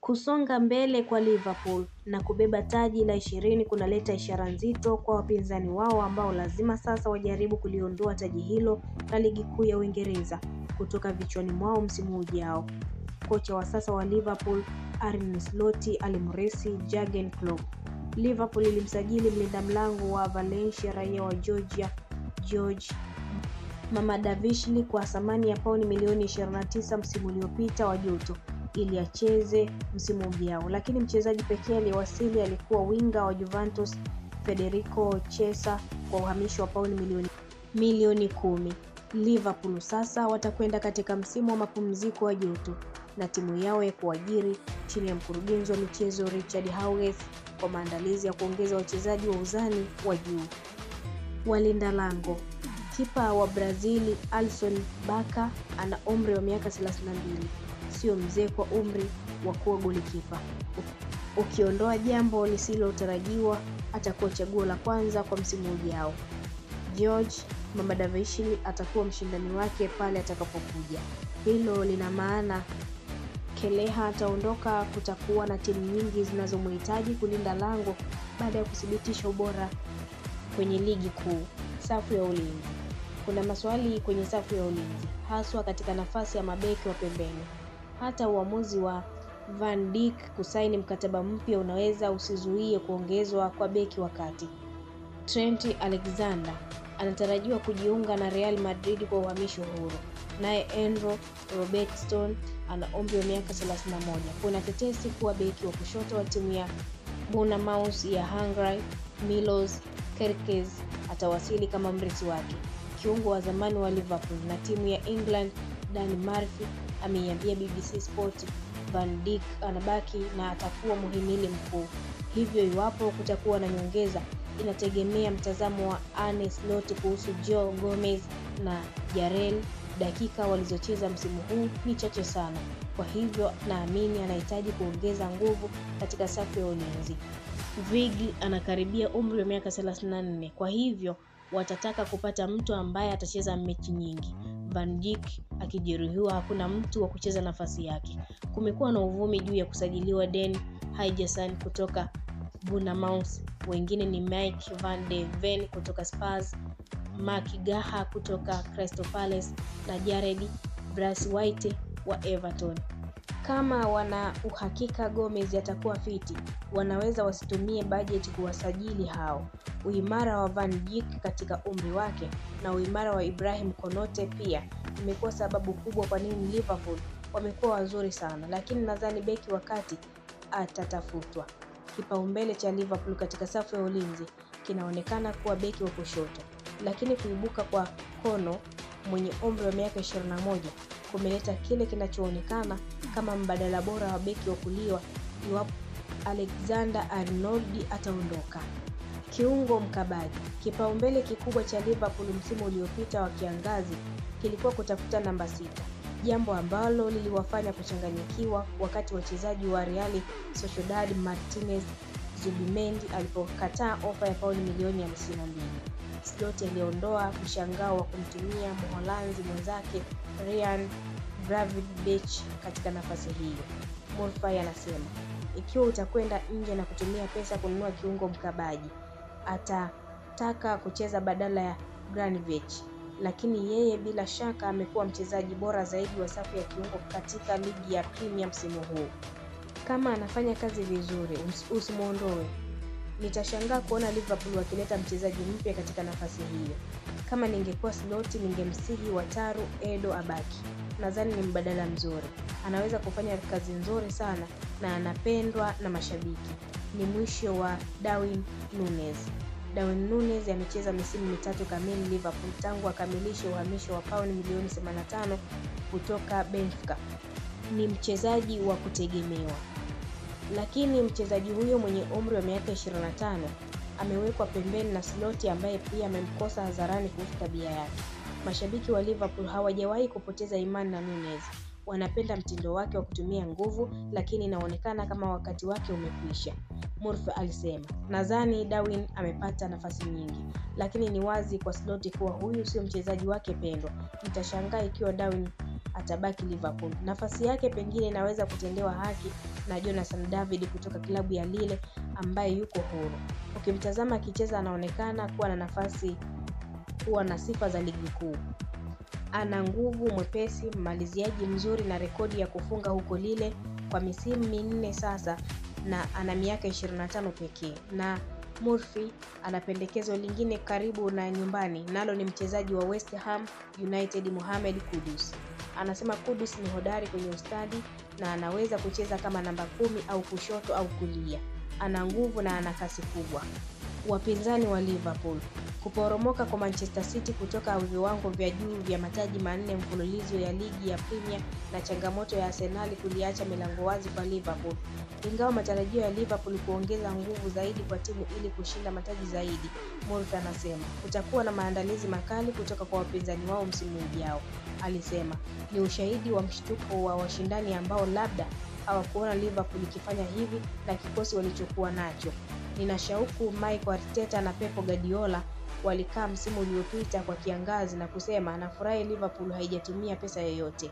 Kusonga mbele kwa Liverpool na kubeba taji la 20 kunaleta ishara nzito kwa wapinzani wao ambao lazima sasa wajaribu kuliondoa taji hilo la ligi kuu ya Uingereza kutoka vichwani mwao msimu ujao. Kocha wa sasa wa Liverpool Arne Slot alimresi Jurgen Klopp. Liverpool ilimsajili mlinda mlango wa Valencia raia wa Georgia George Mamardashvili kwa thamani ya pauni milioni 29 msimu uliopita wa joto ili acheze msimu ujao, lakini mchezaji pekee aliyewasili alikuwa winga wa Juventus Federico Chiesa kwa uhamisho wa pauni milioni 10. Liverpool sasa watakwenda katika msimu wa mapumziko wa joto na timu yao ya kuajiri chini ya mkurugenzi wa michezo Richard Hughes kwa maandalizi ya kuongeza wachezaji wa uzani wa juu. Walinda lango. Kipa wa Brazil Alisson Becker ana umri wa miaka 32. Sio mzee kwa umri wa kuwa golikipa. Ukiondoa jambo lisilotarajiwa, atakuwa chaguo la kwanza kwa msimu ujao. George Mamardashvili atakuwa mshindani wake pale atakapokuja. Hilo lina maana Keleha ataondoka. Kutakuwa na timu nyingi zinazomhitaji kulinda lango baada ya kuthibitisha ubora kwenye ligi kuu. Safu ya ulinzi. Kuna maswali kwenye safu ya ulinzi, haswa katika nafasi ya mabeki wa pembeni. Hata uamuzi wa Van Dijk kusaini mkataba mpya unaweza usizuie kuongezwa kwa beki wa kati. Trent Alexander anatarajiwa kujiunga na Real Madrid kwa uhamisho huru. Naye Andrew Robertson ana umri wa miaka 31. Kuna tetesi kuwa beki wa kushoto wa timu ya Bournemouth ya Hungary Milos Kerkez atawasili kama mrithi wake. Kiungo wa zamani wa Liverpool na timu ya England Danny Murphy ameiambia BBC Sport Van Dijk anabaki na atakuwa muhimili mkuu. Hivyo iwapo kutakuwa na nyongeza, inategemea mtazamo wa Arne Slot kuhusu Joe Gomez na Jarell. Dakika walizocheza msimu huu ni chache sana, kwa hivyo naamini anahitaji kuongeza nguvu katika safu ya ulinzi. Virgil anakaribia umri wa miaka 34, kwa hivyo watataka kupata mtu ambaye atacheza mechi nyingi. Van Dijk akijeruhiwa, hakuna mtu wa kucheza nafasi yake. Kumekuwa na uvumi juu ya kusajiliwa Den Huijsen kutoka Bournemouth. Wengine ni Mike van de Ven kutoka Spurs, Mark Gaha kutoka Crystal Palace na Jared Braithwaite wa Everton. Kama wana uhakika Gomez atakuwa fiti, wanaweza wasitumie budget kuwasajili hao. Uimara wa Van Dijk katika umri wake na uimara wa Ibrahim Konote pia imekuwa sababu kubwa kwa nini Liverpool wamekuwa wazuri sana, lakini nadhani beki wakati atatafutwa. Kipaumbele cha Liverpool katika safu ya ulinzi kinaonekana kuwa beki wa kushoto, lakini kuibuka kwa Kono mwenye umri wa miaka 21 kumeleta kile kinachoonekana kama mbadala bora wa beki wa kulia iwapo Alexander Arnold ataondoka. Kiungo mkabaji. Kipaumbele kikubwa cha Liverpool msimu uliopita wa kiangazi kilikuwa kutafuta namba 6, jambo ambalo liliwafanya kuchanganyikiwa wakati wachezaji wa Real Sociedad Martinez Zubimendi alipokataa ofa ya pauni milioni 52. Slot aliondoa mshangao wa kumtumia Mholanzi mwenzake Ryan Gravenberch katika nafasi hiyo. Murphy anasema, ikiwa utakwenda nje na kutumia pesa kununua kiungo mkabaji, atataka kucheza badala ya Gravenberch, lakini yeye bila shaka amekuwa mchezaji bora zaidi wa safu ya kiungo katika ligi ya Premier msimu huu. Kama anafanya kazi vizuri, usimuondoe. Nitashangaa kuona Liverpool wakileta mchezaji mpya katika nafasi hiyo. Kama ningekuwa Slot, ningemsihi Wataru Edo abaki. Nadhani ni mbadala mzuri. Anaweza kufanya kazi nzuri sana na anapendwa na mashabiki. Ni mwisho wa Darwin Núñez. Darwin Núñez amecheza misimu 3 kamili Liverpool tangu akamilishe uhamisho wa pauni milioni 85 kutoka Benfica. Ni mchezaji wa kutegemewa. Lakini mchezaji huyo mwenye umri wa miaka 25 amewekwa pembeni na Slot ambaye pia amemkosa hadharani kuhusu tabia yake. Mashabiki wa Liverpool hawajawahi kupoteza imani na Núñez. Wanapenda mtindo wake wa kutumia nguvu, lakini inaonekana kama wakati wake umekwisha. Murphy alisema, nadhani Darwin amepata nafasi nyingi, lakini ni wazi kwa Slot kuwa huyu sio mchezaji wake pendwa. Nitashangaa ikiwa Darwin atabaki Liverpool. Nafasi yake pengine inaweza kutendewa haki na Jonathan David kutoka klabu ya Lille ambaye yuko huru. Ukimtazama akicheza anaonekana kuwa na sifa za ligi kuu. Ana nguvu, mwepesi, mmaliziaji mzuri na rekodi ya kufunga huko Lille kwa misimu 4 sasa, na ana miaka 25 pekee. Na Murphy ana pendekezo lingine karibu na nyumbani, nalo ni mchezaji wa West Ham United Mohamed Kudus. Anasema Kudus ni hodari kwenye ustadi na anaweza kucheza kama namba 10 au kushoto au kulia. Ana nguvu na ana kasi kubwa. Wapinzani wa Liverpool. Kuporomoka kwa Manchester City kutoka viwango vya juu vya mataji 4 mfululizo ya ligi ya Premier na changamoto ya Arsenal kuliacha milango wazi kwa Liverpool. Ingawa matarajio ya Liverpool kuongeza nguvu zaidi kwa timu ili kushinda mataji zaidi, Murphy anasema kutakuwa na maandalizi makali kutoka kwa wapinzani wao msimu ujao. Alisema ni ushahidi wa mshtuko wa washindani ambao labda hawakuona Liverpool ikifanya hivi na kikosi walichokuwa nacho. Nina shauku Mikel Arteta na Pep Guardiola walikaa msimu uliopita kwa kiangazi na kusema anafurahi Liverpool haijatumia pesa yoyote.